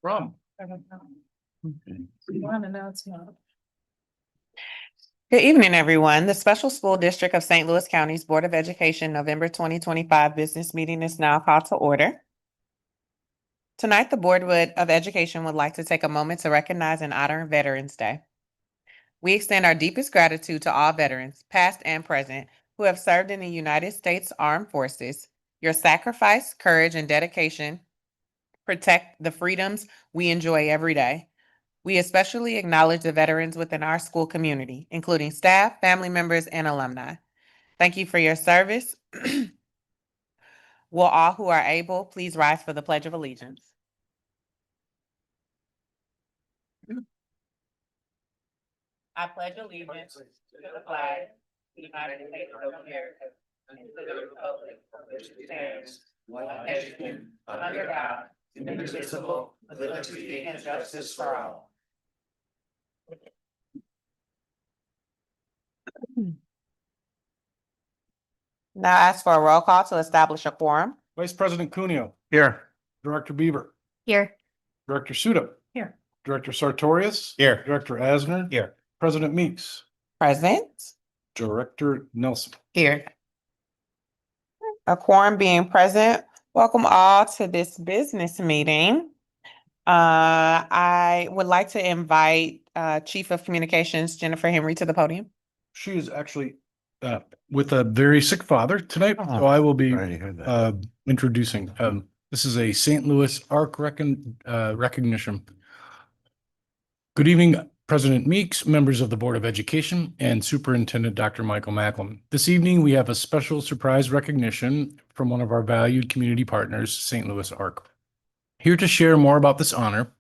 From. Good evening, everyone. The Special School District of St. Louis County's Board of Education November 2025 business meeting is now called to order. Tonight, the Board of Education would like to take a moment to recognize and honor Veterans Day. We extend our deepest gratitude to all veterans, past and present, who have served in the United States Armed Forces. Your sacrifice, courage, and dedication protect the freedoms we enjoy every day. We especially acknowledge the veterans within our school community, including staff, family members, and alumni. Thank you for your service. Will all who are able please rise for the Pledge of Allegiance? I pledge allegiance to the flag of the United States of America and to the republic for which it stands, one nation, under God, indivisible, with liberty and justice for all. Now ask for a roll call to establish a quorum. Vice President Cuneo. Here. Director Beaver. Here. Director Suda. Here. Director Sartorius. Here. Director Asner. Here. President Meeks. Present. Director Nelson. Here. A quorum being present, welcome all to this business meeting. I would like to invite Chief of Communications Jennifer Henry to the podium. She is actually with a very sick father tonight, so I will be Already heard that. introducing. This is a St. Louis ARC recognition. Good evening, President Meeks, members of the Board of Education, and Superintendent Dr. Michael Macklem. This evening, we have a special surprise recognition from one of our valued community partners, St. Louis ARC. Here to share more about this honor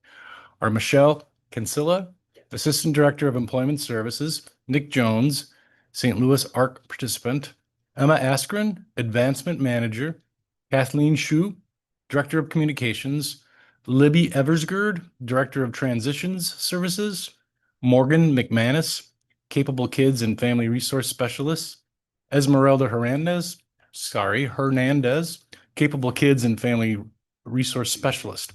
are Michelle Kinsella, Assistant Director of Employment Services, Nick Jones, St. Louis ARC participant, Emma Askren, Advancement Manager, Kathleen Shu, Director of Communications, Libby Eversgerd, Director of Transitions Services, Morgan McManus, Capable Kids and Family Resource Specialist, Esmeralda Hernandez, Capable Kids and Family Resource Specialist.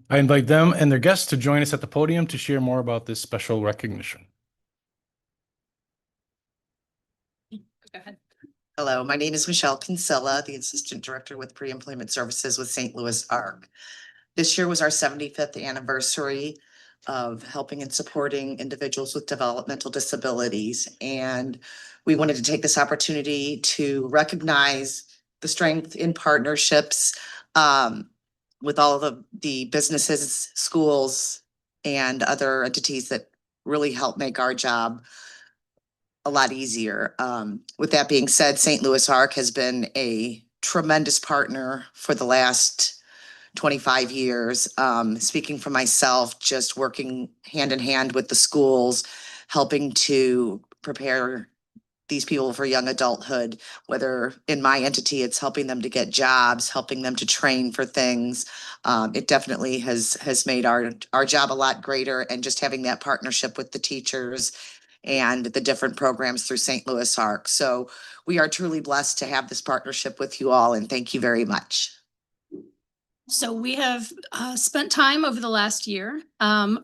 I invite them and their guests to join us at the podium to share more about this special recognition. Go ahead. Hello, my name is Michelle Kinsella, the Assistant Director with Pre-Employment Services with St. Louis ARC. This year was our 75th anniversary of helping and supporting individuals with developmental disabilities. And we wanted to take this opportunity to recognize the strength in partnerships with all of the businesses, schools, and other entities that really help make our job a lot easier. With that being said, St. Louis ARC has been a tremendous partner for the last 25 years. Speaking for myself, just working hand in hand with the schools, helping to prepare these people for young adulthood, whether in my entity, it's helping them to get jobs, helping them to train for things. It definitely has made our job a lot greater, and just having that partnership with the teachers and the different programs through St. Louis ARC. So we are truly blessed to have this partnership with you all, and thank you very much. So we have spent time over the last year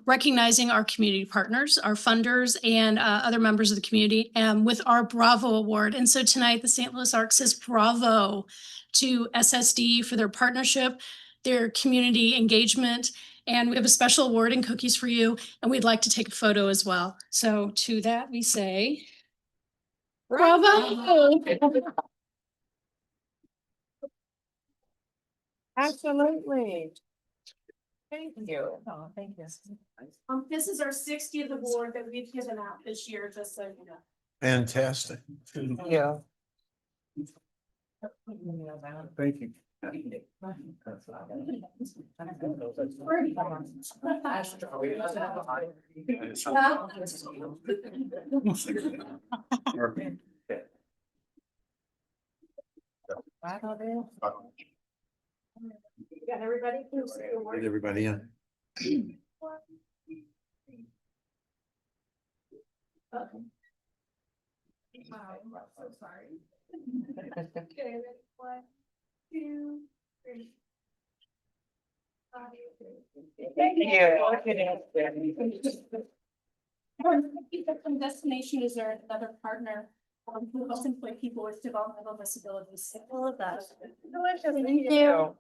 recognizing our community partners, our funders, and other members of the community with our Bravo Award. And so tonight, the St. Louis ARC says bravo to SSD for their partnership, their community engagement, and we have a special award and cookies for you, and we'd like to take a photo as well. So to that, we say bravo. Absolutely. Thank you. Oh, thank you. This is our 60th award that we've given out this year, just so you know. Fantastic. Yeah. Thank you. You got everybody? Get everybody in. I'm so sorry. Okay, ready? 1, 2, 3. Thank you. Destination is our another partner who helps employ people with developmental disabilities. All of that. Thank you.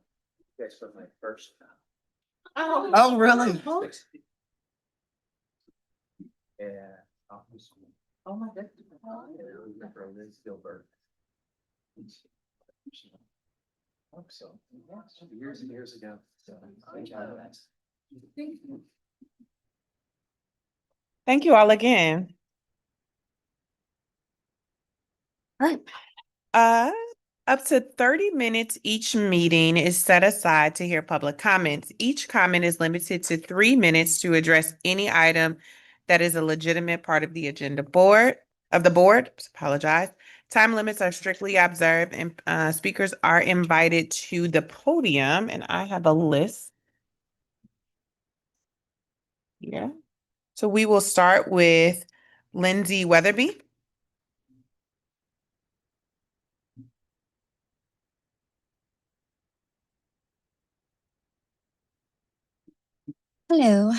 That's for my first. Oh, really? Yeah. Oh, my goodness. Gilbert. Hope so. Years and years ago. So, Thank you all again. All right. Up to 30 minutes each meeting is set aside to hear public comments. Each comment is limited to 3 minutes to address any item that is a legitimate part of the agenda of the board. Apologize. Time limits are strictly observed and speakers are invited to the podium, and I have a list. Yeah. So we will start with Lindsay Weatherby. Hello.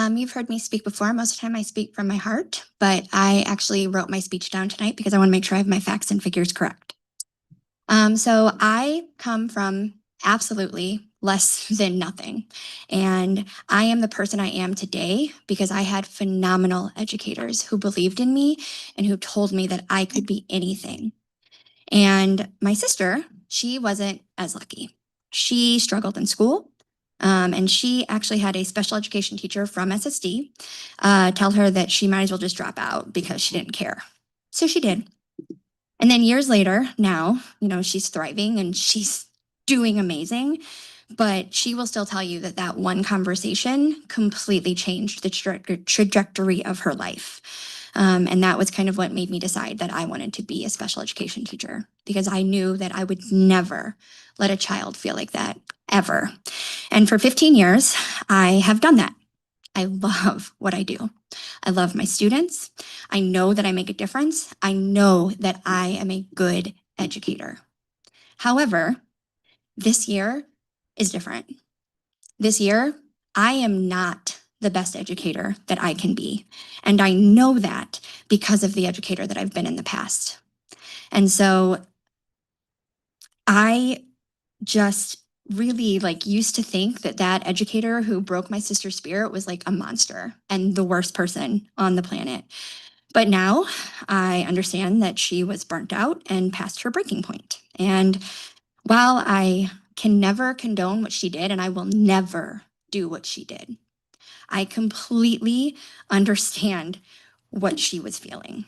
You've heard me speak before. Most of the time I speak from my heart, but I actually wrote my speech down tonight because I want to make sure I have my facts and figures correct. So I come from absolutely less than nothing. And I am the person I am today because I had phenomenal educators who believed in me and who told me that I could be anything. And my sister, she wasn't as lucky. She struggled in school. And she actually had a special education teacher from SSD tell her that she might as well just drop out because she didn't care. So she did. And then years later, now, she's thriving and she's doing amazing. But she will still tell you that that one conversation completely changed the trajectory of her life. And that was kind of what made me decide that I wanted to be a special education teacher because I knew that I would never let a child feel like that ever. And for 15 years, I have done that. I love what I do. I love my students. I know that I make a difference. I know that I am a good educator. However, this year is different. This year, I am not the best educator that I can be. And I know that because of the educator that I've been in the past. And so I just really used to think that that educator who broke my sister's spirit was like a monster and the worst person on the planet. But now I understand that she was burnt out and past her breaking point. And while I can never condone what she did, and I will never do what she did, I completely understand what she was feeling.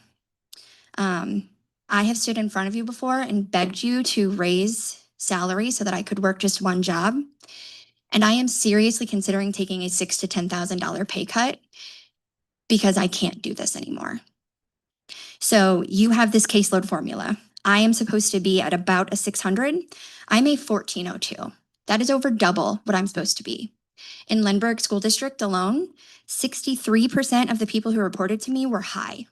I have stood in front of you before and begged you to raise salary so that I could work just one job. And I am seriously considering taking a $6,000 to $10,000 pay cut because I can't do this anymore. So you have this caseload formula. I am supposed to be at about a 600. I'm a 1402. That is over double what I'm supposed to be. In Lindbergh School District alone, 63% of the people who reported to me were high.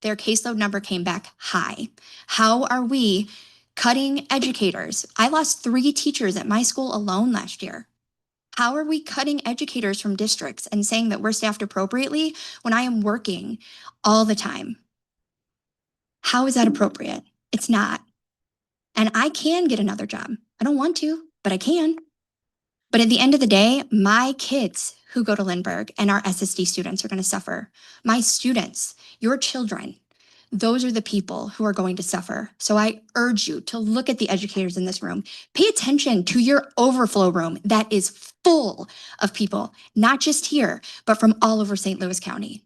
Their caseload number came back high. How are we cutting educators? I lost 3 teachers at my school alone last year. How are we cutting educators from districts and saying that we're staffed appropriately when I am working all the time? How is that appropriate? It's not. And I can get another job. I don't want to, but I can. But at the end of the day, my kids who go to Lindbergh and our SSD students are going to suffer. My students, your children, those are the people who are going to suffer. So I urge you to look at the educators in this room. Pay attention to your overflow room that is full of people, not just here, but from all over St. Louis County.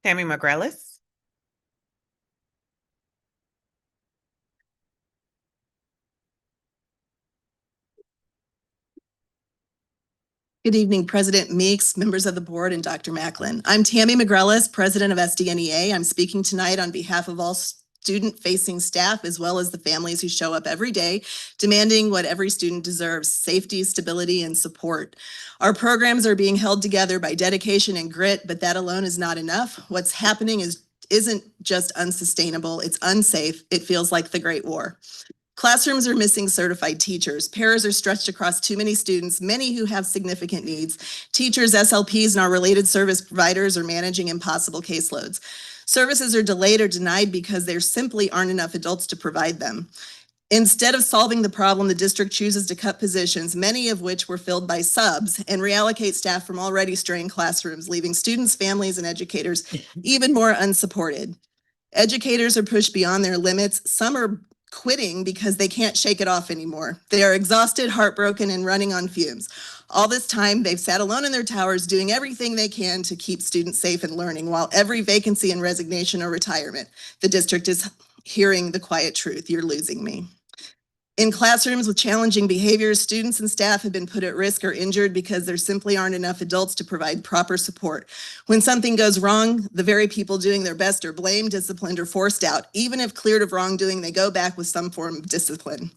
Tammy McGrellis. Good evening, President Meeks, members of the board, and Dr. Macklin. I'm Tammy McGrellis, President of SDNEA. I'm speaking tonight on behalf of all student-facing staff, as well as the families who show up every day, demanding what every student deserves: safety, stability, and support. Our programs are being held together by dedication and grit, but that alone is not enough. What's happening isn't just unsustainable, it's unsafe. It feels like the Great War. Classrooms are missing certified teachers. Paras are stretched across too many students, many who have significant needs. Teachers, SLPs, and our related service providers are managing impossible caseloads. Services are delayed or denied because there simply aren't enough adults to provide them. Instead of solving the problem, the district chooses to cut positions, many of which were filled by subs, and reallocate staff from already strained classrooms, leaving students, families, and educators even more unsupported. Educators are pushed beyond their limits. Some are quitting because they can't shake it off anymore. They are exhausted, heartbroken, and running on fumes. All this time, they've sat alone in their towers doing everything they can to keep students safe and learning, while every vacancy and resignation or retirement, the district is hearing the quiet truth: you're losing me. In classrooms with challenging behaviors, students and staff have been put at risk or injured because there simply aren't enough adults to provide proper support. When something goes wrong, the very people doing their best are blamed, disciplined, or forced out. Even if cleared of wrongdoing, they go back with some form of discipline.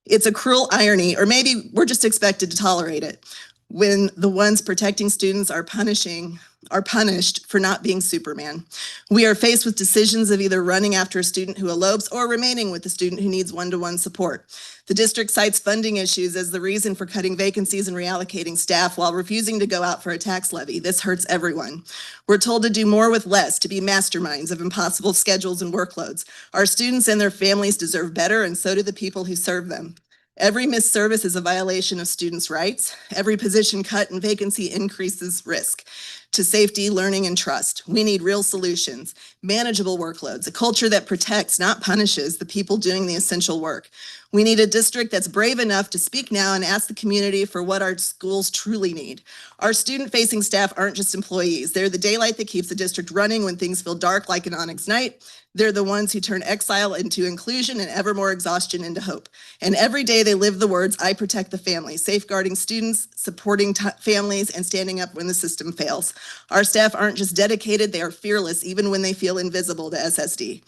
It's a cruel irony, or maybe we're just expected to tolerate it, when the ones protecting students are punished for not being Superman. We are faced with decisions of either running after a student who elopes or remaining with the student who needs one-to-one support. The district cites funding issues as the reason for cutting vacancies and reallocating staff while refusing to go out for a tax levy. This hurts everyone. We're told to do more with less, to be masterminds of impossible schedules and workloads. Our students and their families deserve better, and so do the people who serve them. Every missed service is a violation of students' rights. Every position cut and vacancy increases risk to safety, learning, and trust. We need real solutions, manageable workloads, a culture that protects, not punishes, the people doing the essential work. We need a district that's brave enough to speak now and ask the community for what our schools truly need. Our student-facing staff aren't just employees. They're the daylight that keeps the district running when things feel dark like an onyx night. They're the ones who turn exile into inclusion and ever more exhaustion into hope. And every day they live the words, I protect the family, safeguarding students, supporting families, and standing up when the system fails. Our staff aren't just dedicated, they are fearless, even when they feel invisible to SSD.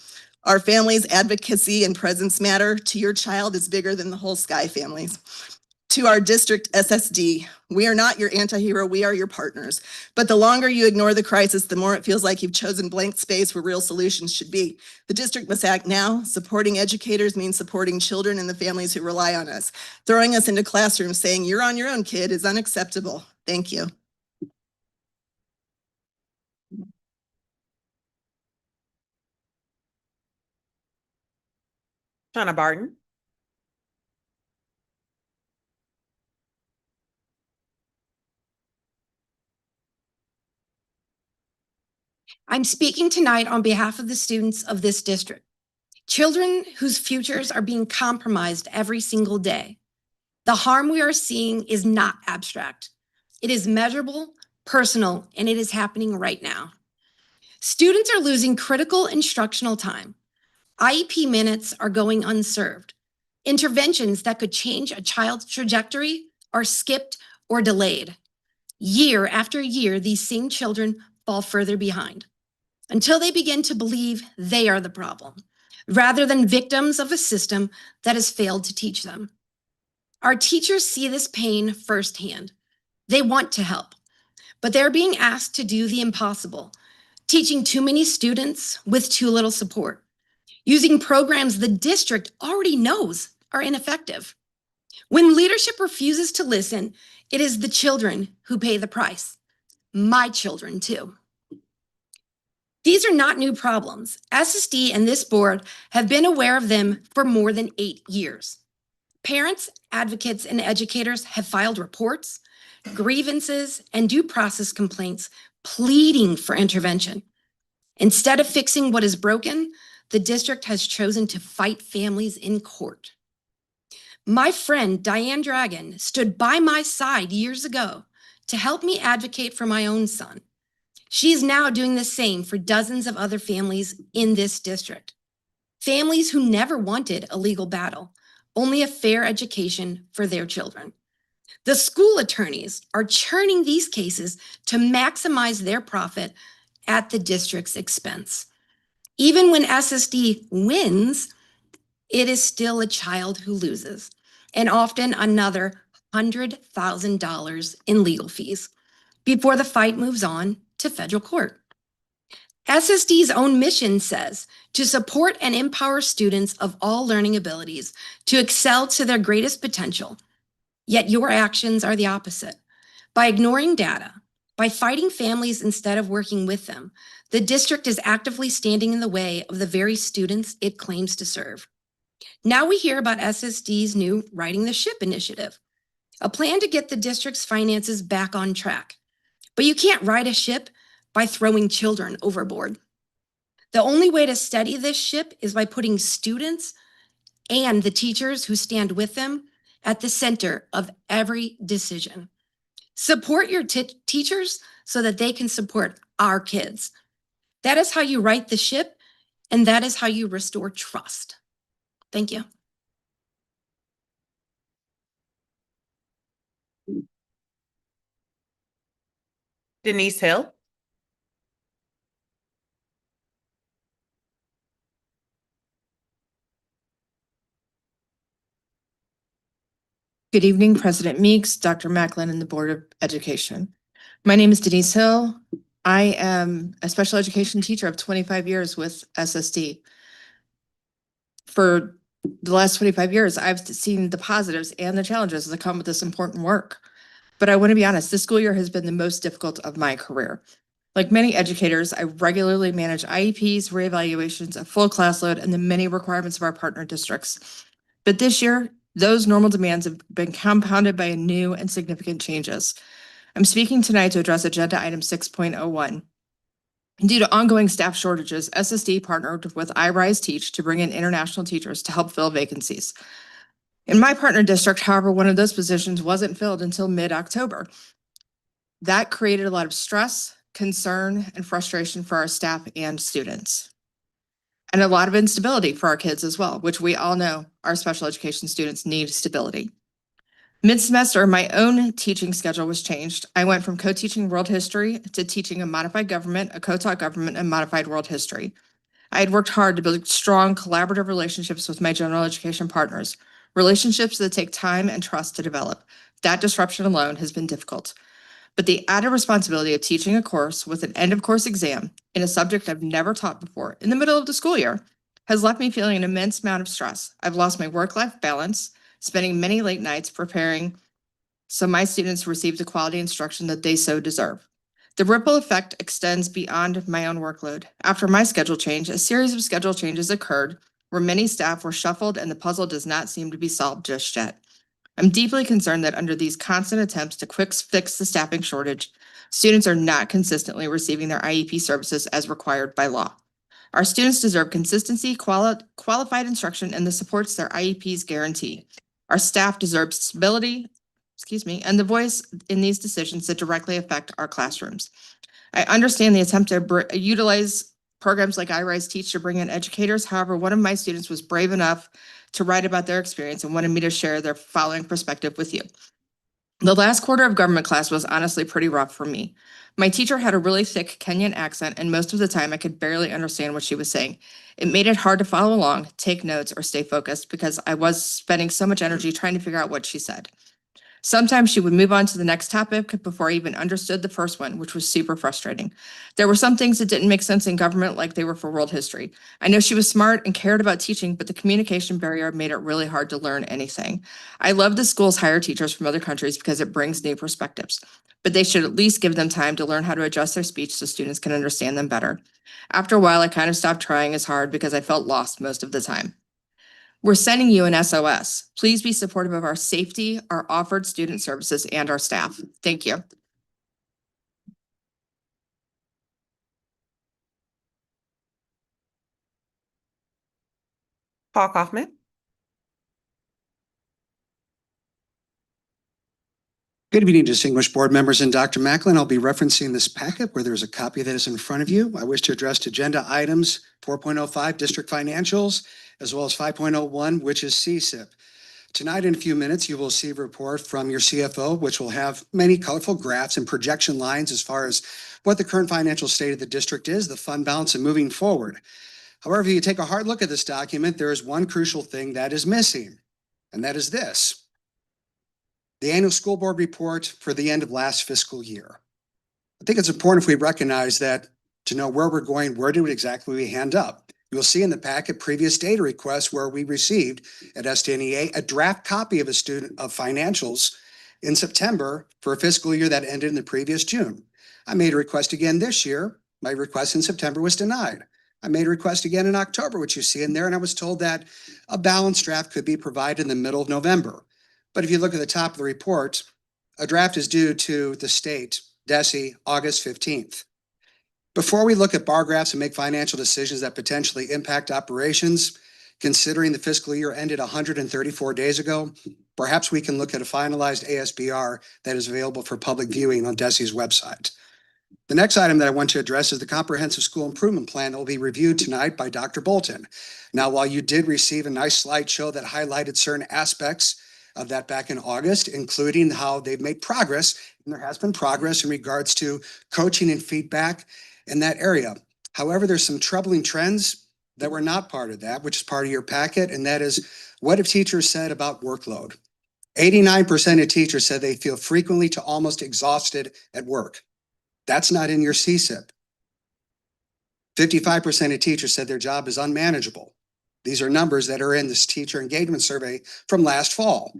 Our families' advocacy and presence matter. To your child is bigger than the whole Sky families. To our district SSD, we are not your anti-hero, we are your partners. But the longer you ignore the crisis, the more it feels like you've chosen blank space where real solutions should be. The district must act now. Supporting educators means supporting children and the families who rely on us. Throwing us into classrooms saying, you're on your own, kid, is unacceptable. Thank you. Shauna Barton. I'm speaking tonight on behalf of the students of this district, children whose futures are being compromised every single day. The harm we are seeing is not abstract. It is measurable, personal, and it is happening right now. Students are losing critical instructional time. IEP minutes are going unserved. Interventions that could change a child's trajectory are skipped or delayed. Year after year, these same children fall further behind until they begin to believe they are the problem, rather than victims of a system that has failed to teach them. Our teachers see this pain firsthand. They want to help, but they're being asked to do the impossible, teaching too many students with too little support, using programs the district already knows are ineffective. When leadership refuses to listen, it is the children who pay the price. My children, too. These are not new problems. SSD and this board have been aware of them for more than 8 years. Parents, advocates, and educators have filed reports, grievances, and due process complaints pleading for intervention. Instead of fixing what is broken, the district has chosen to fight families in court. My friend Diane Dragon stood by my side years ago to help me advocate for my own son. She is now doing the same for dozens of other families in this district. Families who never wanted a legal battle, only a fair education for their children. The school attorneys are churning these cases to maximize their profit at the district's expense. Even when SSD wins, it is still a child who loses, and often another $100,000 in legal fees before the fight moves on to federal court. SSD's own mission says to support and empower students of all learning abilities to excel to their greatest potential. Yet your actions are the opposite. By ignoring data, by fighting families instead of working with them, the district is actively standing in the way of the very students it claims to serve. Now we hear about SSD's new Righting the Ship initiative, a plan to get the district's finances back on track. But you can't right a ship by throwing children overboard. The only way to steady this ship is by putting students and the teachers who stand with them at the center of every decision. Support your teachers so that they can support our kids. That is how you right the ship, and that is how you restore trust. Thank you. Denise Hill. Good evening, President Meeks, Dr. Macklin, and the Board of Education. My name is Denise Hill. I am a special education teacher of 25 years with SSD. For the last 25 years, I've seen the positives and the challenges that come with this important work. But I want to be honest, this school year has been the most difficult of my career. Like many educators, I regularly manage IEPs, reevaluations, a full class load, and the many requirements of our partner districts. But this year, those normal demands have been compounded by new and significant changes. I'm speaking tonight to address agenda item 6.01. Due to ongoing staff shortages, SSD partnered with iRise Teach to bring in international teachers to help fill vacancies. In my partner district, however, one of those positions wasn't filled until mid-October. That created a lot of stress, concern, and frustration for our staff and students. And a lot of instability for our kids as well, which we all know our special education students need stability. Mid-semester, my own teaching schedule was changed. I went from co-teaching world history to teaching a modified government, a co-taught government, and modified world history. I had worked hard to build strong collaborative relationships with my general education partners, relationships that take time and trust to develop. That disruption alone has been difficult. But the added responsibility of teaching a course with an end-of-course exam in a subject I've never taught before in the middle of the school year has left me feeling an immense amount of stress. I've lost my work-life balance, spending many late nights preparing so my students receive the quality instruction that they so deserve. The ripple effect extends beyond my own workload. After my schedule change, a series of schedule changes occurred where many staff were shuffled and the puzzle does not seem to be solved just yet. I'm deeply concerned that under these constant attempts to quick fix the staffing shortage, students are not consistently receiving their IEP services as required by law. Our students deserve consistency, qualified instruction, and the supports their IEPs guarantee. Our staff deserves stability, and the voice in these decisions that directly affect our classrooms. I understand the attempt to utilize programs like iRise Teach to bring in educators. However, one of my students was brave enough to write about their experience and wanted me to share their following perspective with you. The last quarter of government class was honestly pretty rough for me. My teacher had a really thick Kenyan accent, and most of the time I could barely understand what she was saying. It made it hard to follow along, take notes, or stay focused because I was spending so much energy trying to figure out what she said. Sometimes she would move on to the next topic before I even understood the first one, which was super frustrating. There were some things that didn't make sense in government like they were for world history. I know she was smart and cared about teaching, but the communication barrier made it really hard to learn anything. I love the schools hire teachers from other countries because it brings new perspectives, but they should at least give them time to learn how to adjust their speech so students can understand them better. After a while, I kind of stopped trying as hard because I felt lost most of the time. We're sending you an SOS. Please be supportive of our safety, our offered student services, and our staff. Thank you. Paul Kaufman. Good evening, distinguished board members and Dr. Macklin. I'll be referencing this packet where there's a copy that is in front of you. I wish to address agenda items 4.05 district financials, as well as 5.01, which is CSIP. Tonight, in a few minutes, you will see a report from your CFO, which will have many colorful graphs and projection lines as far as what the current financial state of the district is, the fund balance, and moving forward. However, if you take a hard look at this document, there is one crucial thing that is missing, and that is this: the annual school board report for the end of last fiscal year. I think it's important if we recognize that to know where we're going, where do exactly we end up. You'll see in the packet previous data requests where we received at SDNEA a draft copy of financials in September for a fiscal year that ended in the previous June. I made a request again this year. My request in September was denied. I made a request again in October, which you see in there, and I was told that a balanced draft could be provided in the middle of November. But if you look at the top of the report, a draft is due to the state, DESE, August 15th. Before we look at bar graphs and make financial decisions that potentially impact operations, considering the fiscal year ended 134 days ago, perhaps we can look at a finalized ASBR that is available for public viewing on DESE's website. The next item that I want to address is the comprehensive school improvement plan that will be reviewed tonight by Dr. Bolton. Now, while you did receive a nice slideshow that highlighted certain aspects of that back in August, including how they've made progress, and there has been progress in regards to coaching and feedback in that area. However, there's some troubling trends that were not part of that, which is part of your packet, and that is, what have teachers said about workload? 89% of teachers said they feel frequently to almost exhausted at work. That's not in your CSIP. 55% of teachers said their job is unmanageable. These are numbers that are in this teacher engagement survey from last fall,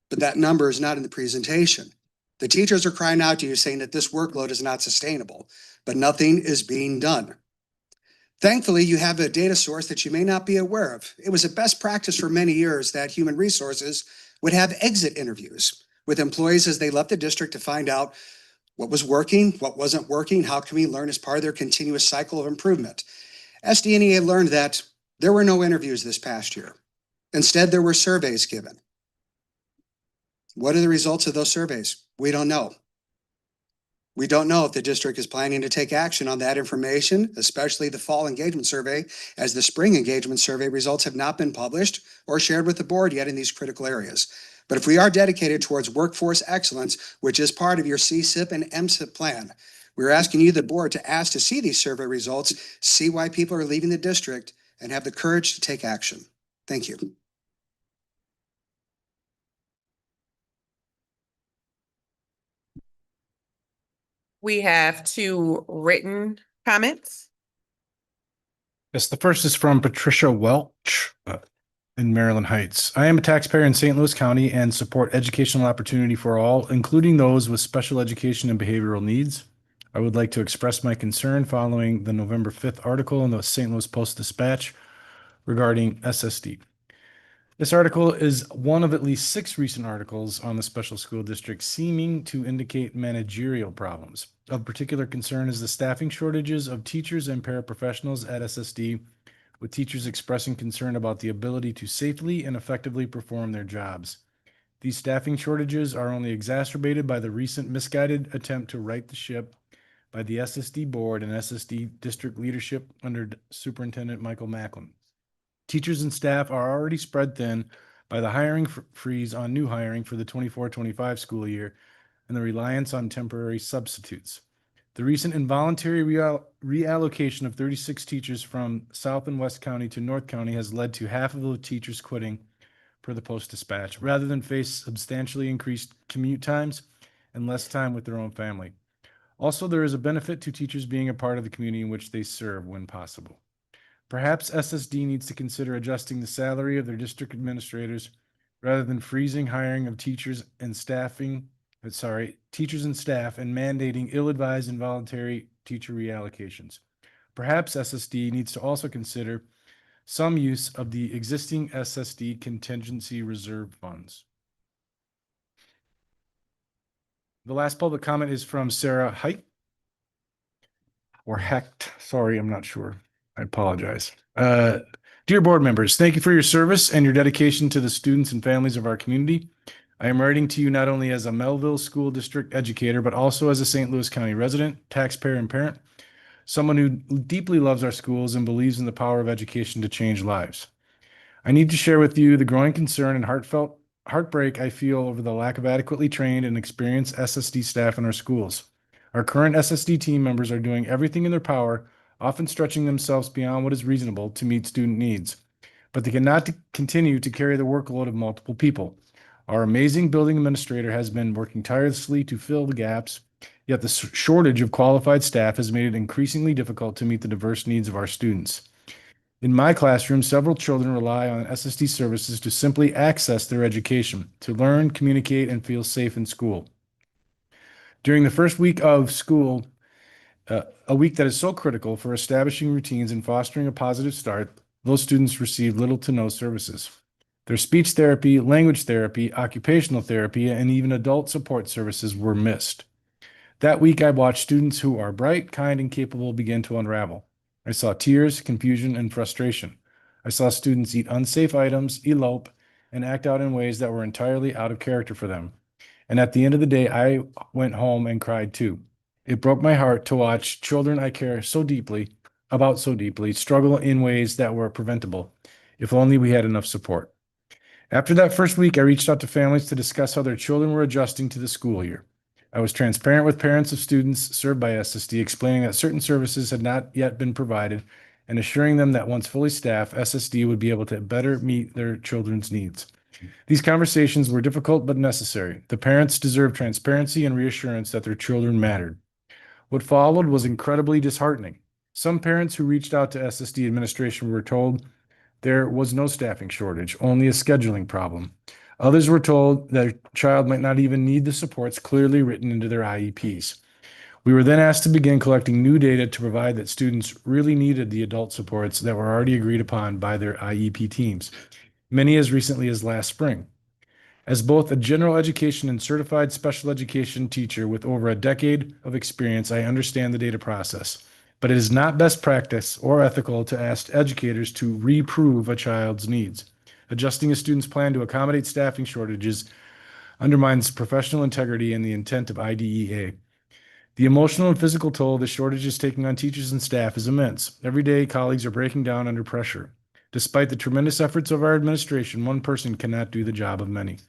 but that number is not in the presentation. The teachers are crying out to you saying that this workload is not sustainable, but nothing is being done. Thankfully, you have a data source that you may not be aware of. It was a best practice for many years that human resources would have exit interviews with employees as they left the district to find out what was working, what wasn't working, how can we learn as part of their continuous cycle of improvement. SDNEA learned that there were no interviews this past year. Instead, there were surveys given. What are the results of those surveys? We don't know. We don't know if the district is planning to take action on that information, especially the fall engagement survey, as the spring engagement survey results have not been published or shared with the board yet in these critical areas. But if we are dedicated towards workforce excellence, which is part of your CSIP and MSIP plan, we're asking you, the board, to ask to see these survey results, see why people are leaving the district, and have the courage to take action. Thank you. We have 2 written comments. Yes, the first is from Patricia Welch in Maryland Heights. I am a taxpayer in St. Louis County and support educational opportunity for all, including those with special education and behavioral needs. I would like to express my concern following the November 5th article in the St. Louis Post-Dispatch regarding SSD. This article is one of at least 6 recent articles on the special school district seeming to indicate managerial problems. Of particular concern is the staffing shortages of teachers and paraprofessionals at SSD, with teachers expressing concern about the ability to safely and effectively perform their jobs. These staffing shortages are only exacerbated by the recent misguided attempt to right the ship by the SSD board and SSD district leadership under Superintendent Michael Macklin. Teachers and staff are already spread thin by the hiring freeze on new hiring for the 24-25 school year and the reliance on temporary substitutes. The recent involuntary reallocation of 36 teachers from South and West County to North County has led to half of the teachers quitting, per the Post-Dispatch, rather than face substantially increased commute times and less time with their own family. Also, there is a benefit to teachers being a part of the community in which they serve when possible. Perhaps SSD needs to consider adjusting the salary of their district administrators rather than freezing hiring of teachers and staff and mandating ill-advised involuntary teacher reallocations. Perhaps SSD needs to also consider some use of the existing SSD contingency reserve funds. The last public comment is from Sarah Height or Hecht. Sorry, I'm not sure. I apologize. Dear board members, thank you for your service and your dedication to the students and families of our community. I am writing to you not only as a Melville School District educator, but also as a St. Louis County resident, taxpayer, and parent, someone who deeply loves our schools and believes in the power of education to change lives. I need to share with you the growing concern and heartbreak I feel over the lack of adequately trained and experienced SSD staff in our schools. Our current SSD team members are doing everything in their power often stretching themselves beyond what is reasonable to meet student needs. But they cannot continue to carry the workload of multiple people. Our amazing building administrator has been working tirelessly to fill the gaps, yet the shortage of qualified staff has made it increasingly difficult to meet the diverse needs of our students. In my classroom, several children rely on SSD services to simply access their education, to learn, communicate, and feel safe in school. During the first week of school, a week that is so critical for establishing routines and fostering a positive start, those students receive little to no services. Their speech therapy, language therapy, occupational therapy, and even adult support services were missed. That week, I watched students who are bright, kind, and capable begin to unravel. I saw tears, confusion, and frustration. I saw students eat unsafe items, elope, and act out in ways that were entirely out of character for them. And at the end of the day, I went home and cried too. It broke my heart to watch children I care so deeply struggle in ways that were preventable, if only we had enough support. After that first week, I reached out to families to discuss how their children were adjusting to the school year. I was transparent with parents of students served by SSD, explaining that certain services had not yet been provided and assuring them that once fully staffed, SSD would be able to better meet their children's needs. These conversations were difficult but necessary. The parents deserved transparency and reassurance that their children mattered. What followed was incredibly disheartening. Some parents who reached out to SSD administration were told there was no staffing shortage, only a scheduling problem. Others were told their child might not even need the supports clearly written into their IEPs. We were then asked to begin collecting new data to provide that students really needed the adult supports that were already agreed upon by their IEP teams, many as recently as last spring. As both a general education and certified special education teacher with over a decade of experience, I understand the data process. But it is not best practice or ethical to ask educators to reprove a child's needs. Adjusting a student's plan to accommodate staffing shortages undermines professional integrity and the intent of IDEA. The emotional and physical toll the shortage is taking on teachers and staff is immense. Every day, colleagues are breaking down under pressure. Despite the tremendous efforts of our administration, one person cannot do the job of many.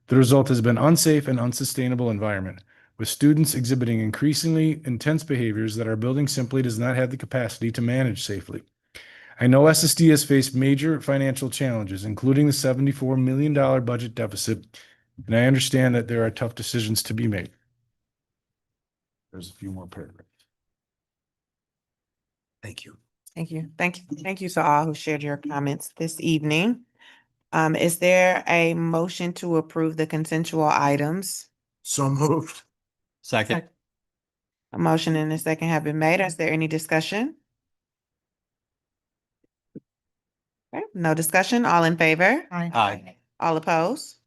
The result has been unsafe and unsustainable environment, with students exhibiting increasingly intense behaviors that our building simply does not have the capacity to manage safely. I know SSD has faced major financial challenges, including the $74 million budget deficit, and I understand that there are tough decisions to be made. There's a few more paragraphs. Thank you. Thank you. Thank you to all who shared your comments this evening. Is there a motion to approve the consensual items? So moved. Second. A motion and a second have been made. Is there any discussion? Okay, no discussion. All in favor? Aye. All opposed?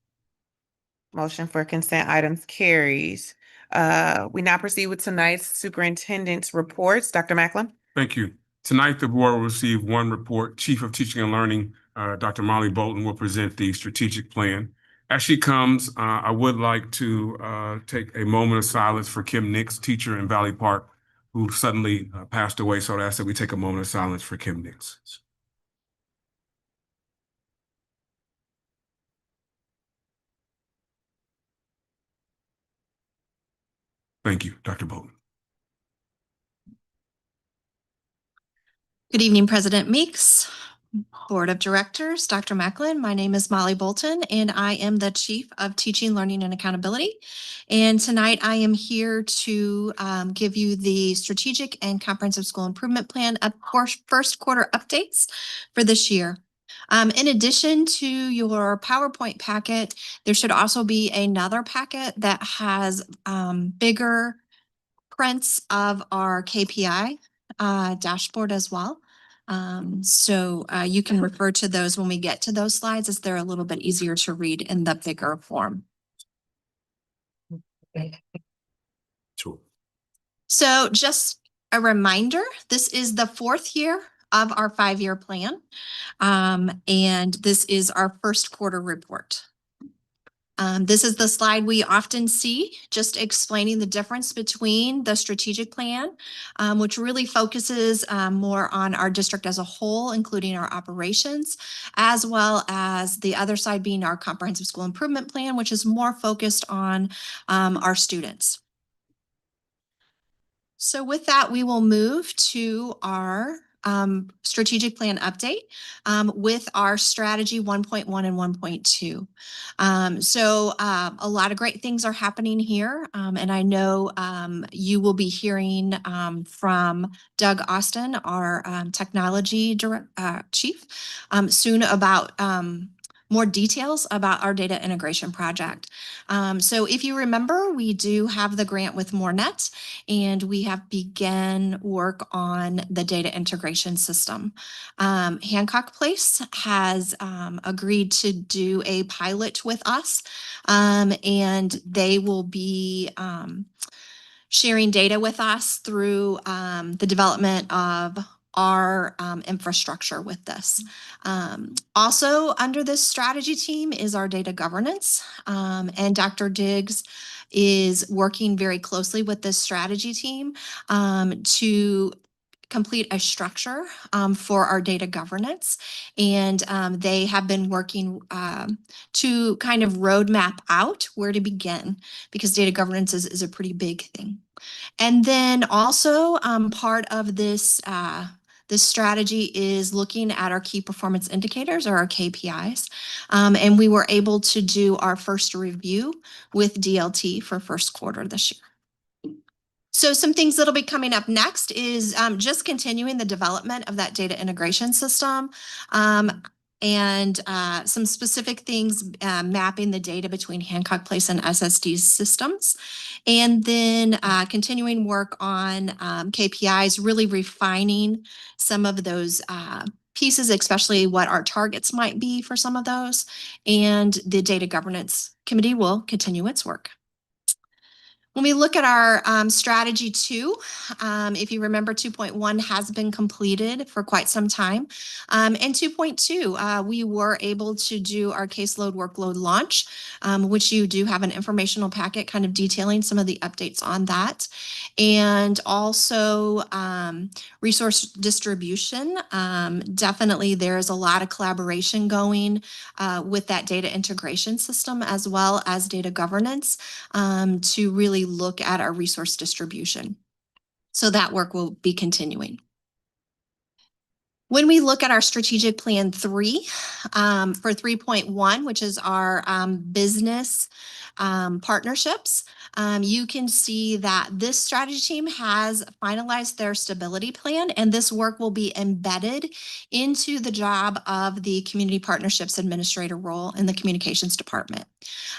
Motion for consent items carries. We now proceed with tonight's superintendent's reports. Dr. Macklin? Thank you. Tonight, the board will receive one report. Chief of Teaching and Learning, Dr. Molly Bolton, will present the strategic plan. As she comes, I would like to take a moment of silence for Kim Nix, teacher in Valley Park, who suddenly passed away. So I ask that we take a moment of silence for Kim Nix. Thank you, Dr. Bolton. Good evening, President Meeks, Board of Directors, Dr. Macklin. My name is Molly Bolton, and I am the Chief of Teaching, Learning, and Accountability. And tonight I am here to give you the Strategic and Comprehensive School Improvement Plan first quarter updates for this year. In addition to your PowerPoint packet, there should also be another packet that has bigger prints of our KPI dashboard as well. So you can refer to those when we get to those slides, as they're a little bit easier to read in the bigger form. Sure. So just a reminder, this is the fourth year of our 5-year plan. And this is our first quarter report. This is the slide we often see, just explaining the difference between the strategic plan, which really focuses more on our district as a whole, including our operations, as well as the other side being our comprehensive school improvement plan, which is more focused on our students. So with that, we will move to our strategic plan update with our strategy 1.1 and 1.2. A lot of great things are happening here. And I know you will be hearing from Doug Austin, our technology chief, soon about more details about our data integration project. So if you remember, we do have the grant with MoreNet, and we have begun work on the data integration system. Hancock Place has agreed to do a pilot with us, and they will be sharing data with us through the development of our infrastructure with this. Also under this strategy team is our data governance, and Dr. Diggs is working very closely with this strategy team to complete a structure for our data governance. And they have been working to kind of roadmap out where to begin, because data governance is a pretty big thing. And then also part of this strategy is looking at our key performance indicators, or our KPIs. And we were able to do our first review with DLT for first quarter this year. So some things that'll be coming up next is just continuing the development of that data integration system, and some specific things mapping the data between Hancock Place and SSD systems. And then continuing work on KPIs, really refining some of those pieces, especially what our targets might be for some of those. And the data governance committee will continue its work. When we look at our strategy 2, if you remember, 2.1 has been completed for quite some time. And 2.2, we were able to do our caseload workload launch, which you do have an informational packet kind of detailing some of the updates on that. And also resource distribution. Definitely there's a lot of collaboration going with that data integration system, as well as data governance, to really look at our resource distribution. So that work will be continuing. When we look at our strategic plan 3 for 3.1, which is our business partnerships, you can see that this strategy team has finalized their stability plan, and this work will be embedded into the job of the community partnerships administrator role in the communications department.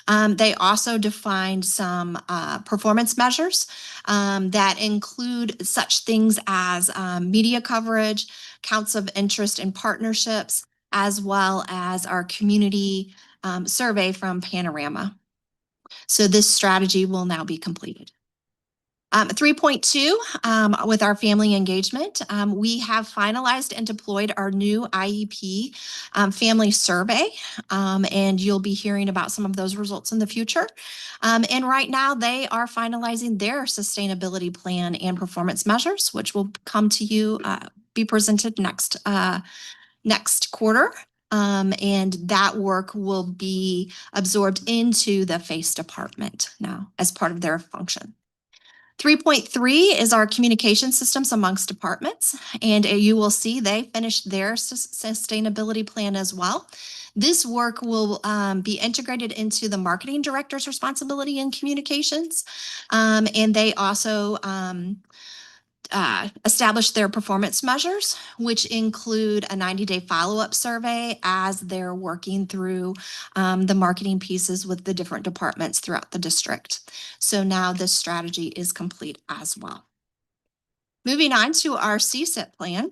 They also defined some performance measures that include such things as media coverage, counts of interest in partnerships, as well as our community survey from Panorama. So this strategy will now be completed. 3.2, with our family engagement, we have finalized and deployed our new IEP family survey, and you'll be hearing about some of those results in the future. And right now they are finalizing their sustainability plan and performance measures, which will come to you, be presented next quarter. And that work will be absorbed into the FACE department now as part of their function. 3.3 is our communication systems amongst departments, and you will see they finished their sustainability plan as well. This work will be integrated into the marketing director's responsibility in communications, and they also establish their performance measures, which include a 90-day follow-up survey as they're working through the marketing pieces with the different departments throughout the district. So now this strategy is complete as well. Moving on to our CSIP plan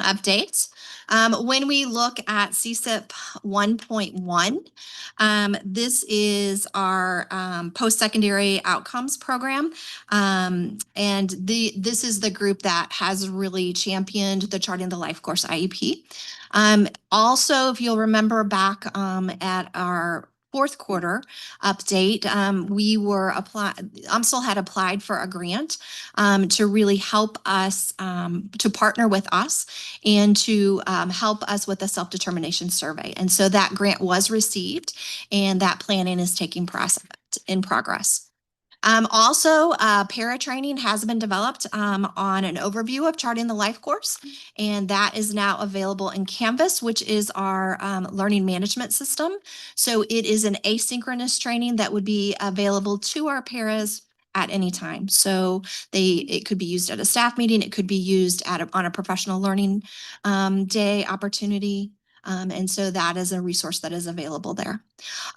updates. When we look at CSIP 1.1, this is our post-secondary outcomes program. And this is the group that has really championed the Charting the Life course IEP. Also, if you'll remember back at our fourth quarter update, UMSL had applied for a grant to really help us, to partner with us and to help us with the self-determination survey. And so that grant was received, and that planning is taking in progress. Also, para training has been developed on an overview of charting the life course, and that is now available in Canvas, which is our learning management system. So it is an asynchronous training that would be available to our paras at any time. So it could be used at a staff meeting, it could be used on a professional learning day opportunity. And so that is a resource that is available there.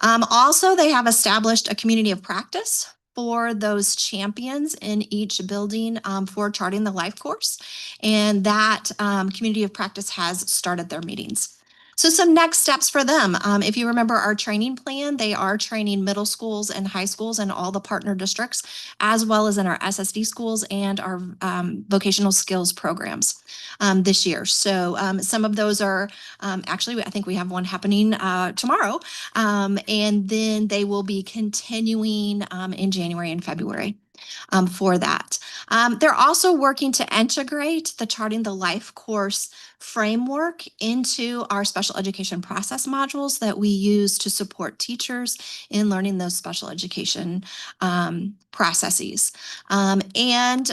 Also, they have established a community of practice for those champions in each building for charting the life course. And that community of practice has started their meetings. So some next steps for them. If you remember our training plan, they are training middle schools and high schools and all the partner districts, as well as in our SSD schools and our vocational skills programs this year. So some of those are actually, I think we have one happening tomorrow. And then they will be continuing in January and February for that. They're also working to integrate the Charting the Life course framework into our special education process modules that we use to support teachers in learning those special education processes. And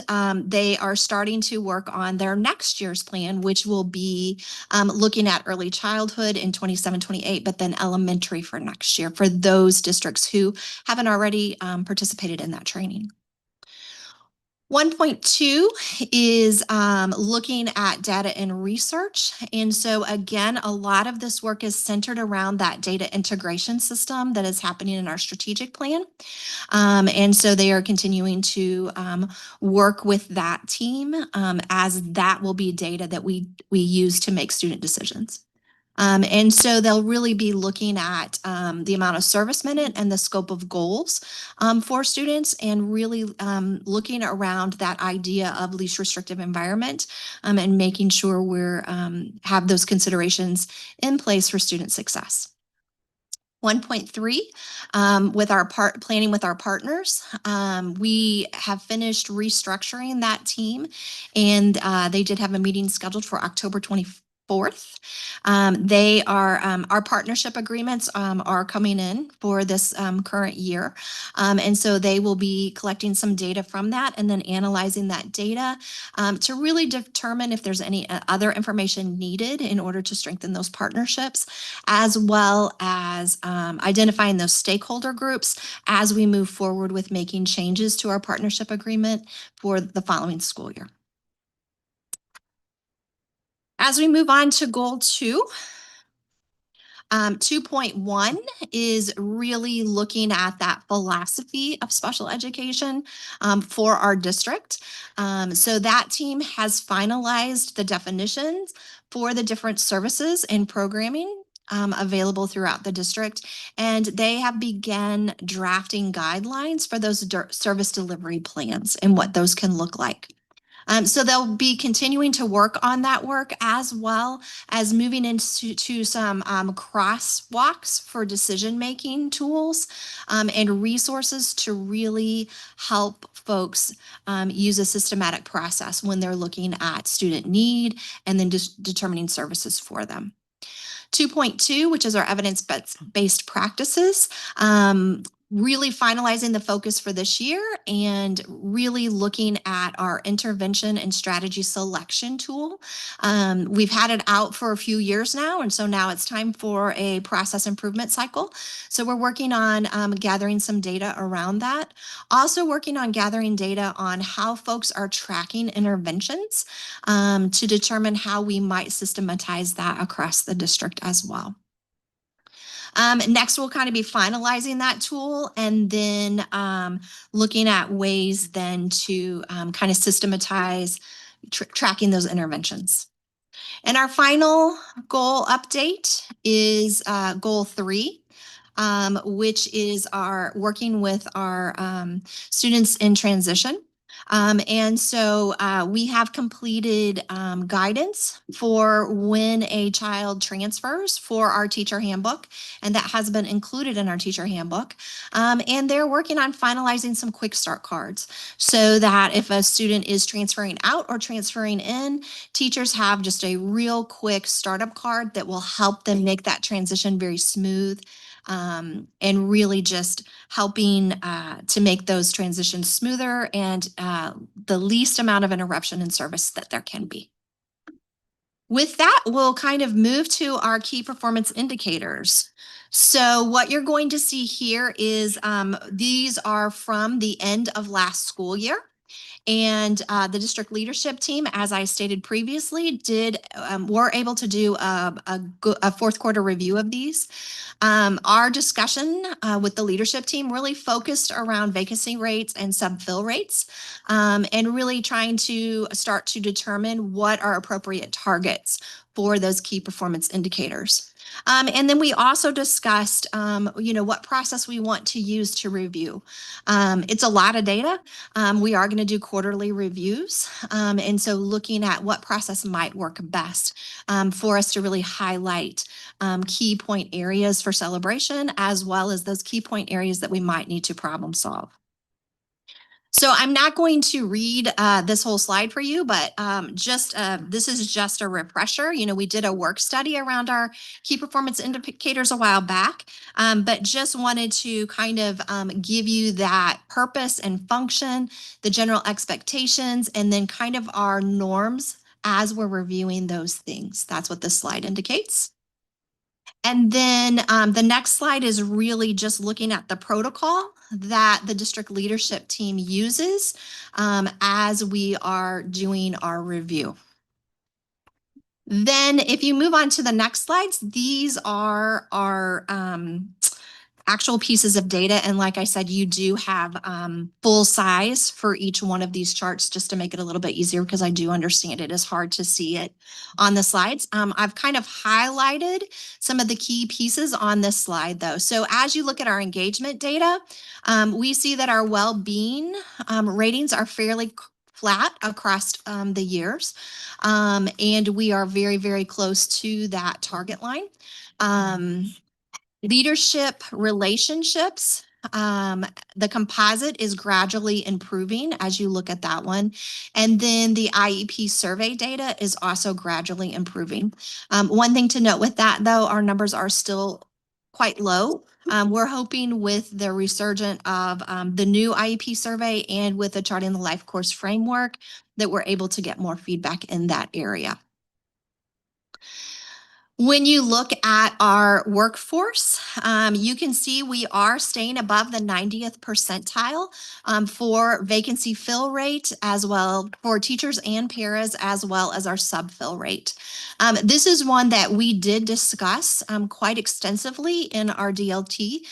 they are starting to work on their next year's plan, which will be looking at early childhood in 27-28, but then elementary for next year for those districts who haven't already participated in that training. 1.2 is looking at data and research. And so again, a lot of this work is centered around that data integration system that is happening in our strategic plan. And so they are continuing to work with that team as that will be data that we use to make student decisions. And so they'll really be looking at the amount of service minute and the scope of goals for students, and really looking around that idea of least restrictive environment and making sure we're have those considerations in place for student success. 1.3, with our planning with our partners, we have finished restructuring that team, and they did have a meeting scheduled for October 24th. They are our partnership agreements are coming in for this current year, and so they will be collecting some data from that and then analyzing that data to really determine if there's any other information needed in order to strengthen those partnerships, as well as identifying those stakeholder groups as we move forward with making changes to our partnership agreement for the following school year. As we move on to goal 2, 2.1 is really looking at that philosophy of special education for our district. So that team has finalized the definitions for the different services and programming available throughout the district, and they have begun drafting guidelines for those service delivery plans and what those can look like. So they'll be continuing to work on that work, as well as moving into some crosswalks for decision-making tools and resources to really help folks use a systematic process when they're looking at student need and then just determining services for them. 2.2, which is our evidence-based practices, really finalizing the focus for this year and really looking at our intervention and strategy selection tool. We've had it out for a few years now, and so now it's time for a process improvement cycle. So we're working on gathering some data around that. Also working on gathering data on how folks are tracking interventions to determine how we might systematize that across the district as well. Next, we'll kind of be finalizing that tool and then looking at ways then to kind of systematize tracking those interventions. And our final goal update is goal 3, which is our working with our students in transition. And so we have completed guidance for when a child transfers for our teacher handbook, and that has been included in our teacher handbook. And they're working on finalizing some quick start cards so that if a student is transferring out or transferring in, teachers have just a real quick startup card that will help them make that transition very smooth and really just helping to make those transitions smoother and the least amount of interruption in service that there can be. With that, we'll kind of move to our key performance indicators. So what you're going to see here is these are from the end of last school year. And the district leadership team, as I stated previously, were able to do a fourth quarter review of these. Our discussion with the leadership team really focused around vacancy rates and subfill rates, and really trying to start to determine what are appropriate targets for those key performance indicators. And then we also discussed, what process we want to use to review. It's a lot of data. We are going to do quarterly reviews. And so looking at what process might work best for us to really highlight key point areas for celebration, as well as those key point areas that we might need to problem solve. So I'm not going to read this whole slide for you, but this is just a refresher. We did a work study around our key performance indicators a while back, but just wanted to kind of give you that purpose and function, the general expectations, and then kind of our norms as we're reviewing those things. That's what this slide indicates. And then the next slide is really just looking at the protocol that the district leadership team uses as we are doing our review. Then if you move on to the next slides, these are our actual pieces of data. And like I said, you do have full size for each one of these charts just to make it a little bit easier, because I do understand it is hard to see it on the slides. I've kind of highlighted some of the key pieces on this slide though. So as you look at our engagement data, we see that our well-being ratings are fairly flat across the years. And we are very, very close to that target line. Leadership relationships, the composite is gradually improving as you look at that one. And then the IEP survey data is also gradually improving. One thing to note with that though, our numbers are still quite low. We're hoping with the resurgence of the new IEP survey and with the Charting the Life course framework that we're able to get more feedback in that area. When you look at our workforce, you can see we are staying above the 90th percentile for vacancy fill rate, as well for teachers and paras, as well as our subfill rate. This is one that we did discuss quite extensively in our DLT,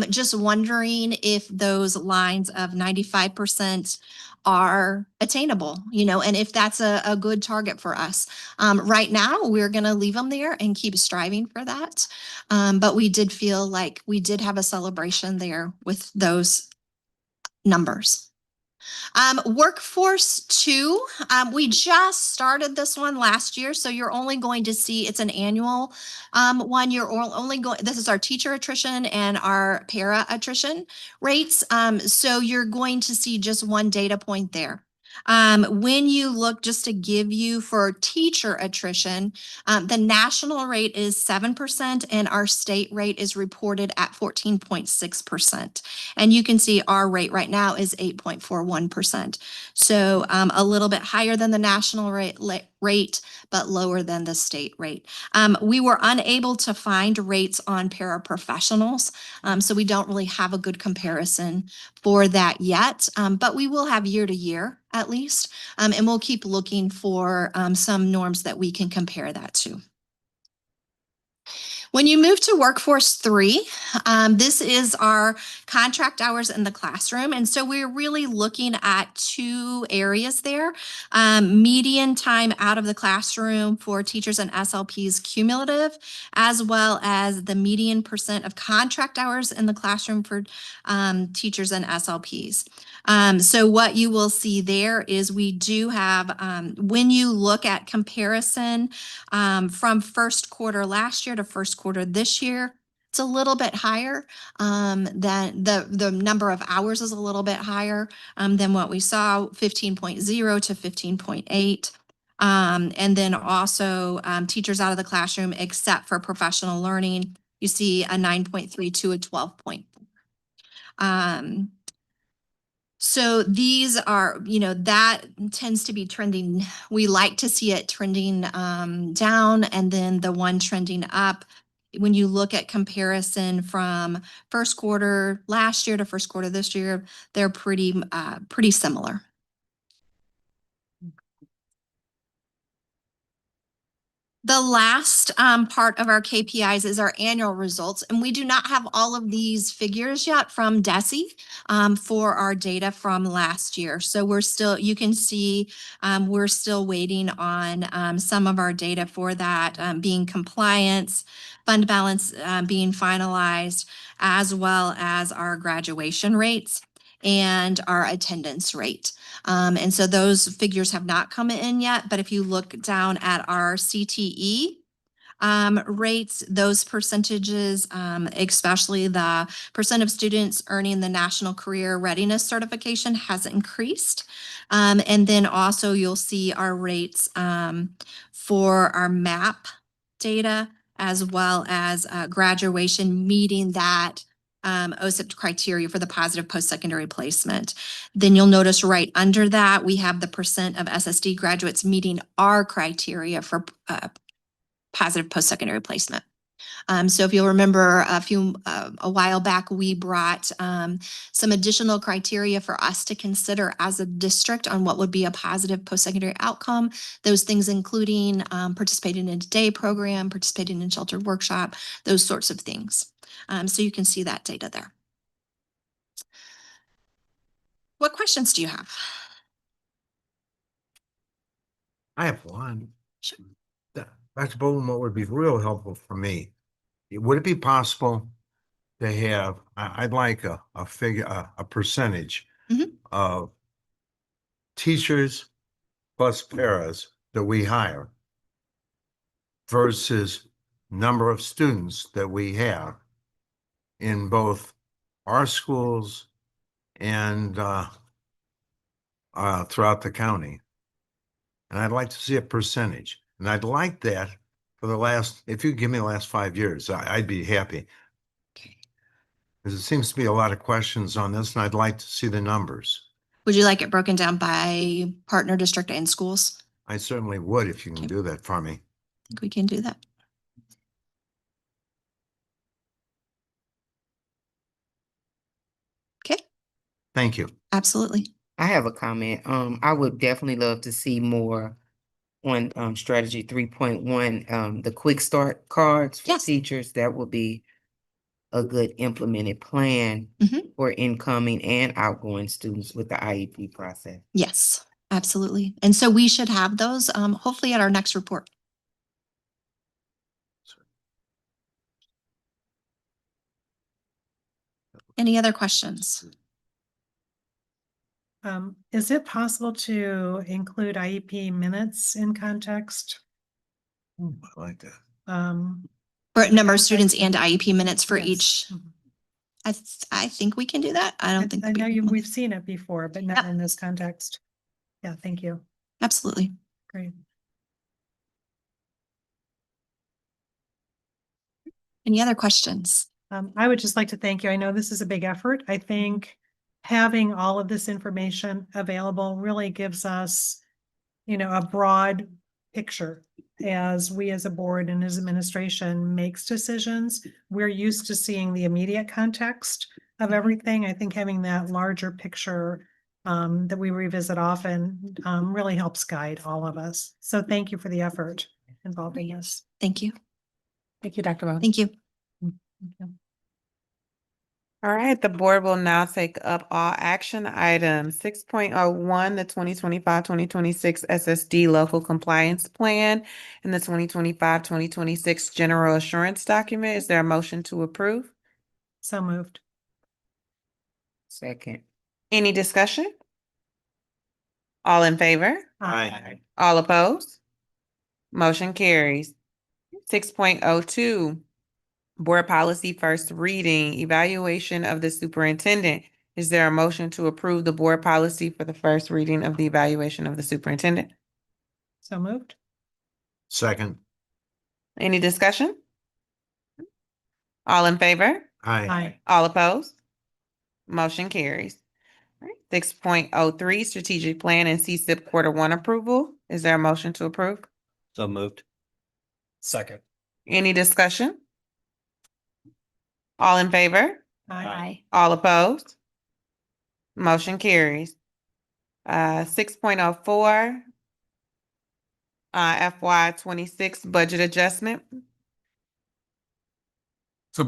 just wondering if those lines of 95% are attainable, and if that's a good target for us. Right now, we're going to leave them there and keep striving for that. But we did feel like we did have a celebration there with those numbers. Workforce 2, we just started this one last year, so you're only going to see it's an annual one. You're only going, this is our teacher attrition and our para attrition rates. So you're going to see just one data point there. When you look, just to give you for teacher attrition, the national rate is 7% and our state rate is reported at 14.6%. And you can see our rate right now is 8.41%. So a little bit higher than the national rate, but lower than the state rate. We were unable to find rates on paraprofessionals, so we don't really have a good comparison for that yet, but we will have year to year at least, and we'll keep looking for some norms that we can compare that to. When you move to workforce 3, this is our contract hours in the classroom. And so we're really looking at 2 areas there. Median time out of the classroom for teachers and SLPs cumulative, as well as the median percent of contract hours in the classroom for teachers and SLPs. So what you will see there is we do have, when you look at comparison from first quarter last year to first quarter this year, it's a little bit higher than the number of hours is a little bit higher than what we saw, 15.0 to 15.8. And then also teachers out of the classroom, except for professional learning, You see a 9.3 to a 12.4. So these are, that tends to be trending. We like to see it trending down, and then the one trending up. When you look at comparison from first quarter last year to first quarter this year, they're pretty similar. The last part of our KPIs is our annual results, and we do not have all of these figures yet from DESE for our data from last year. So you can see we're still waiting on some of our data for that being compliance, fund balance being finalized, as well as our graduation rates and our attendance rate. And so those figures have not come in yet, but if you look down at our CTE rates, those percentages, especially the percent of students earning the National Career Readiness Certification, has increased. And then also you'll see our rates for our MAP data, as well as graduation meeting that OSIP criteria for the positive post-secondary placement. Then you'll notice right under that, we have the percent of SSD graduates meeting our criteria for positive post-secondary placement. So if you'll remember a while back, we brought some additional criteria for us to consider as a district on what would be a positive post-secondary outcome. Those things including participating in a day program, participating in sheltered workshop, those sorts of things. So you can see that data there. What questions do you have? I have one. Sure. Dr. Bolton, what would be real helpful for me, would it be possible to have, I'd like a figure, a percentage Mhm. of teachers plus paras that we hire versus number of students that we have in both our schools and throughout the county. And I'd like to see a percentage. And I'd like that for the last, if you give me the last 5 years, I'd be happy. Okay. Because it seems to be a lot of questions on this, and I'd like to see the numbers. Would you like it broken down by partner district and schools? I certainly would if you can Okay. do that for me. I think we can do that. Okay, Thank you. absolutely. I have a comment. I would definitely love to see more on strategy 3.1, the quick start cards for Yes. teachers. That would be a good implemented plan Mhm. for incoming and outgoing students with the IEP process. Yes, absolutely. And so we should have those hopefully at our next report. Any other questions? Is it possible to include IEP minutes in context? I like that. For number of students and IEP minutes for Yes. each. Mhm. I think we can do that. I don't think. I know we've seen it before, but not in this context. Yeah, thank you. Absolutely. Great. Any other questions? I would just like to thank you. I know this is a big effort. I think having all of this information available really gives us, a broad picture as we as a board and as administration makes decisions. We're used to seeing the immediate context of everything. I think having that larger picture that we revisit often really helps guide all of us. So thank you for the effort involving us. Thank you. Thank you, Dr. Bowden. Thank you. All right, the board will now take up all action items. 6.01, the 2025-2026 SSD local compliance plan and the 2025-2026 general assurance document. Is there a motion to approve? So moved. Second. Any discussion? All in favor? Aye. All opposed? Motion carries. 6.02, board policy first reading, evaluation of the superintendent. Is there a motion to approve the board policy for the first reading of the evaluation of the superintendent? So moved. Second. Any discussion? All in favor? Aye. All opposed? Motion carries. 6.03 strategic plan and CSIP Q1 approval. Is there a motion to approve? So moved. Second. Any discussion? All in favor? Aye. All opposed? Motion carries. 6.04 FY 26 budget adjustment. So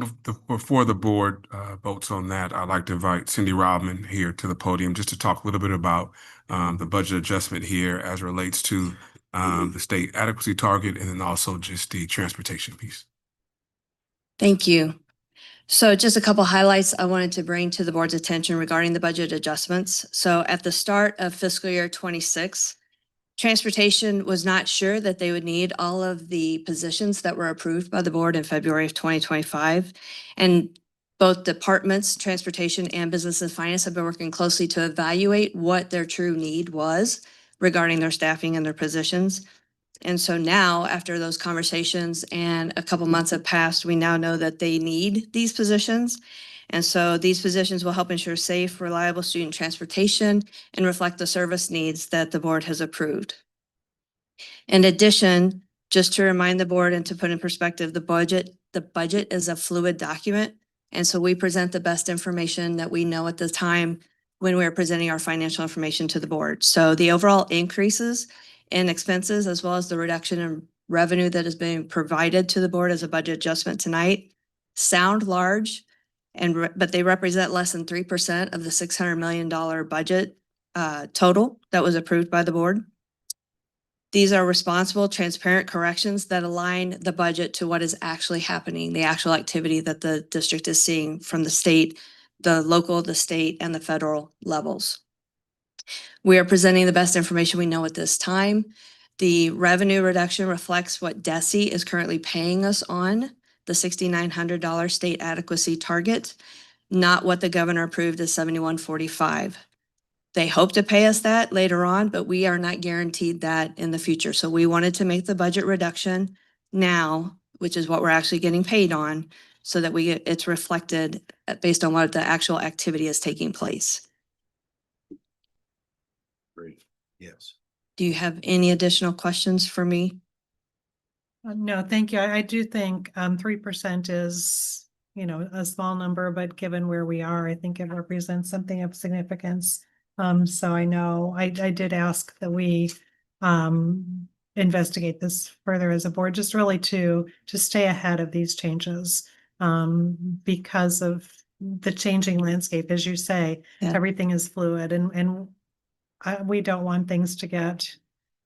before the board votes on that, I'd like to invite Cindy Rodman here to the podium just to talk a little bit about the budget adjustment here as it relates to the state adequacy target and then also just the transportation piece. Thank you. So just a couple highlights I wanted to bring to the board's attention regarding the budget adjustments. So at the start of fiscal year 26, transportation was not sure that they would need all of the positions that were approved by the board in February of 2025. And both departments, transportation and business and finance, have been working closely to evaluate what their true need was regarding their staffing and their positions. And so now, after those conversations and a couple months have passed, we now know that they need these positions. And so these positions will help ensure safe, reliable student transportation and reflect the service needs that the board has approved. In addition, just to remind the board and to put in perspective, the budget is a fluid document. And so we present the best information that we know at the time when we're presenting our financial information to the board. So the overall increases in expenses, as well as the reduction in revenue that is being provided to the board as a budget adjustment tonight, sound large, but they represent less than 3% of the $600 million budget total that was approved by the board. These are responsible, transparent corrections that align the budget to what is actually happening, the actual activity that the district is seeing from the state, the local, the state, and the federal levels. We are presenting the best information we know at this time. The revenue reduction reflects what DESE is currently paying us on the $6,900 state adequacy target, not what the governor approved as $7,145. They hope to pay us that later on, but we are not guaranteed that in the future. So we wanted to make the budget reduction now, which is what we're actually getting paid on, so that it's reflected based on what the actual activity is taking place. Great. Yes. Do you have any additional questions for me? No, thank you. I do think 3% is, a small number, but given where we are, I think it represents something of significance. So I know I did ask that we investigate this further as a board, just really to stay ahead of these changes because of the changing landscape, as you say. Yeah. Everything is fluid, and we don't want things to get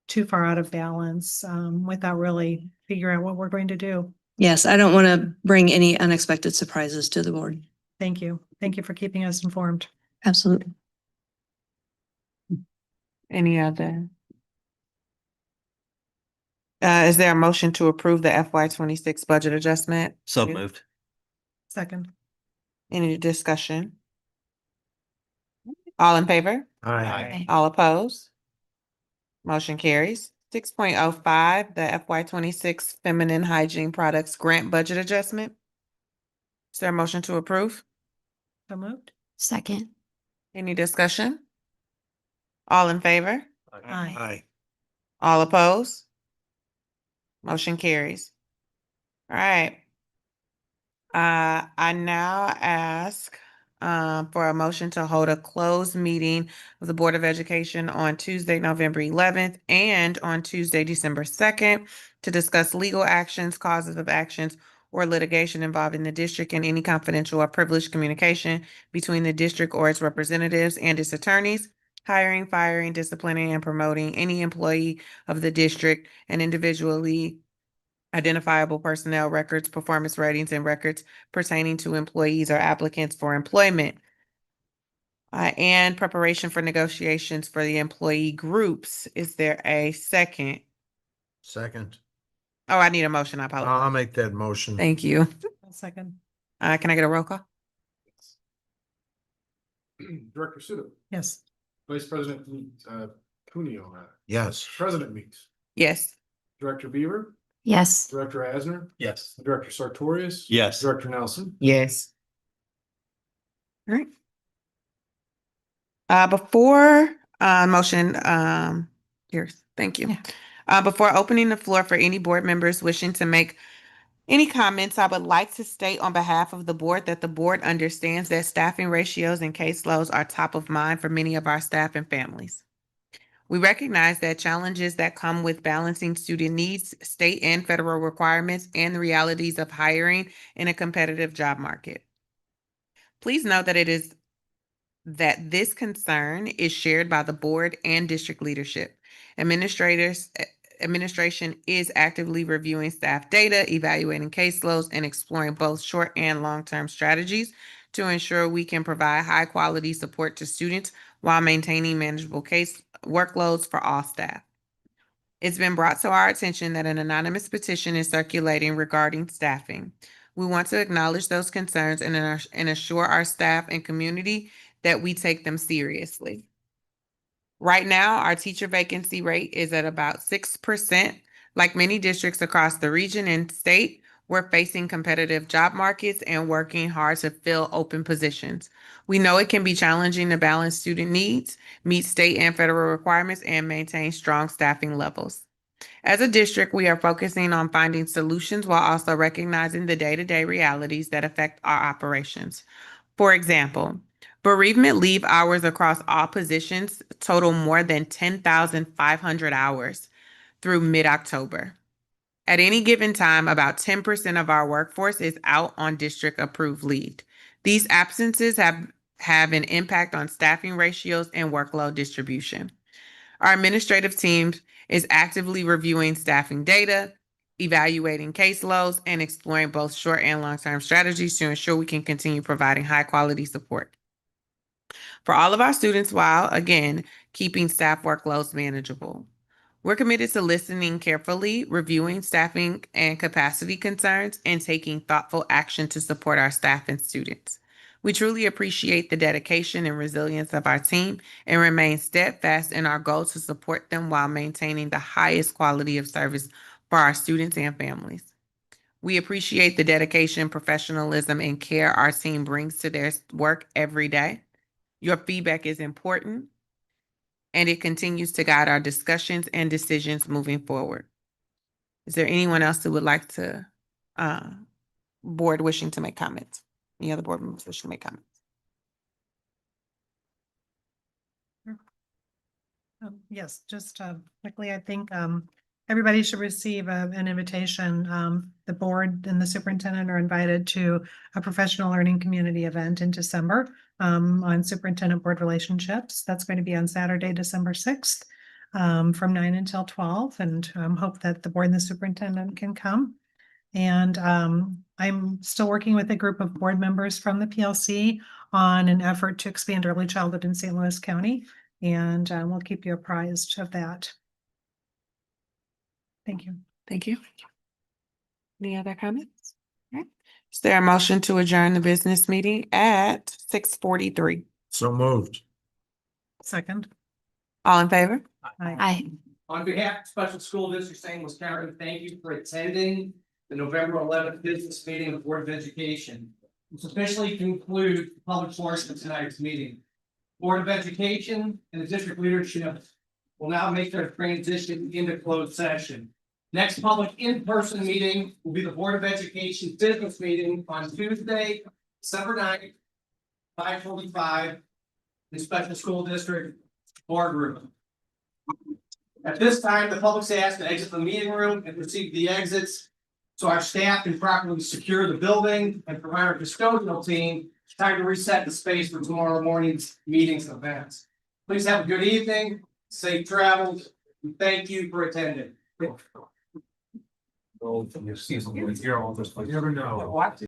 too far out of balance without really figuring out what we're going to do. Yes, I don't want to bring any unexpected surprises to the board. Thank you. Thank you for keeping us informed. Absolutely. Any other? Is there a motion to approve the FY 26 budget adjustment? So moved. Second. Any discussion? All in favor? Aye. All opposed? Motion carries. 6.05, the FY 26 feminine hygiene products grant budget adjustment. Is there a motion to approve? So moved. Second. Any discussion? All in favor? Aye. All opposed? Motion carries. All right. I now ask for a motion to hold a closed meeting of the Board of Education on Tuesday, November 11th and on Tuesday, December 2nd to discuss legal actions, causes of actions, or litigation involving the district and any confidential or privileged communication between the district or its representatives and its attorneys, hiring, firing, disciplining, and promoting any employee of the district and individually identifiable personnel records, performance ratings, and records pertaining to employees or applicants for employment, and preparation for negotiations for the employee groups. Is there a second? Second. Oh, I need a motion. I apologize. I'll make that motion. Thank you. Second. Can I get a roll call? Director Sudo. Yes. Vice President Cuneo. Yes. President Meeks. Yes. Director Beaver. Yes. Director Asner, Yes. Director Sartorius. Yes. Director Nelson. Yes. All right. Before, motion, here, thank you. Before opening the floor for any board members wishing to make any comments, I would like to state on behalf of the board that the board understands that staffing ratios and caseloads are top of mind for many of our staff and families. We recognize that challenges that come with balancing student needs, state and federal requirements, and the realities of hiring in a competitive job market. Please note that this concern is shared by the board and district leadership. Administration is actively reviewing staff data, evaluating caseloads, and exploring both short and long-term strategies to ensure we can provide high-quality support to students while maintaining manageable case workloads for all staff. It's been brought to our attention that an anonymous petition is circulating regarding staffing. We want to acknowledge those concerns and assure our staff and community that we take them seriously. Right now, our teacher vacancy rate is at about 6%. Like many districts across the region and state, we're facing competitive job markets and working hard to fill open positions. We know it can be challenging to balance student needs, meet state and federal requirements, and maintain strong staffing levels. As a district, we are focusing on finding solutions while also recognizing the day-to-day realities that affect our operations. For example, bereavement leave hours across all positions total more than 10,500 hours through mid-October. At any given time, about 10% of our workforce is out on district-approved leave. These absences have an impact on staffing ratios and workload distribution. Our administrative team is actively reviewing staffing data, evaluating caseloads, and exploring both short and long-term strategies to ensure we can continue providing high-quality support for all of our students while, again, keeping staff workloads manageable. We're committed to listening carefully, reviewing staffing and capacity concerns, and taking thoughtful action to support our staff and students. We truly appreciate the dedication and resilience of our team and remain steadfast in our goal to support them while maintaining the highest quality of service for our students and families. We appreciate the dedication, professionalism, and care our team brings to their work every day. Your feedback is important, and it continues to guide our discussions and decisions moving forward. Is there anyone else who would like to, board wishing to make comments? Any other board members wishing to make comments? Yes, just quickly, I think everybody should receive an invitation. The board and the superintendent are invited to a professional learning community event in December on superintendent board relationships. That's going to be on Saturday, December 6th from 9 until 12, and hope that the board and the superintendent can come. And I'm still working with a group of board members from the PLC on an effort to expand early childhood in St. Louis County. And we'll keep you apprised of that. Thank you. Thank you. Any other comments? All right. Is there a motion to adjourn the business meeting at 6:43? So moved. Second. All in favor? Aye. On behalf of Special School District St. Louis County, thank you for attending the November 11th business meeting of the Board of Education. This officially concludes the public portion of tonight's meeting. Board of Education and the district leadership will now make their transition into closed session. Next public in-person meeting will be the Board of Education business meeting on Tuesday, December 9th, 5:45, in Special School District boardroom. At this time, the public's asked to exit the meeting room and proceed to the exits so our staff can properly secure the building and provide our custodial team time to reset the space for tomorrow morning's meetings and events. Please have a good evening, safe travels, and thank you for attending. You never know.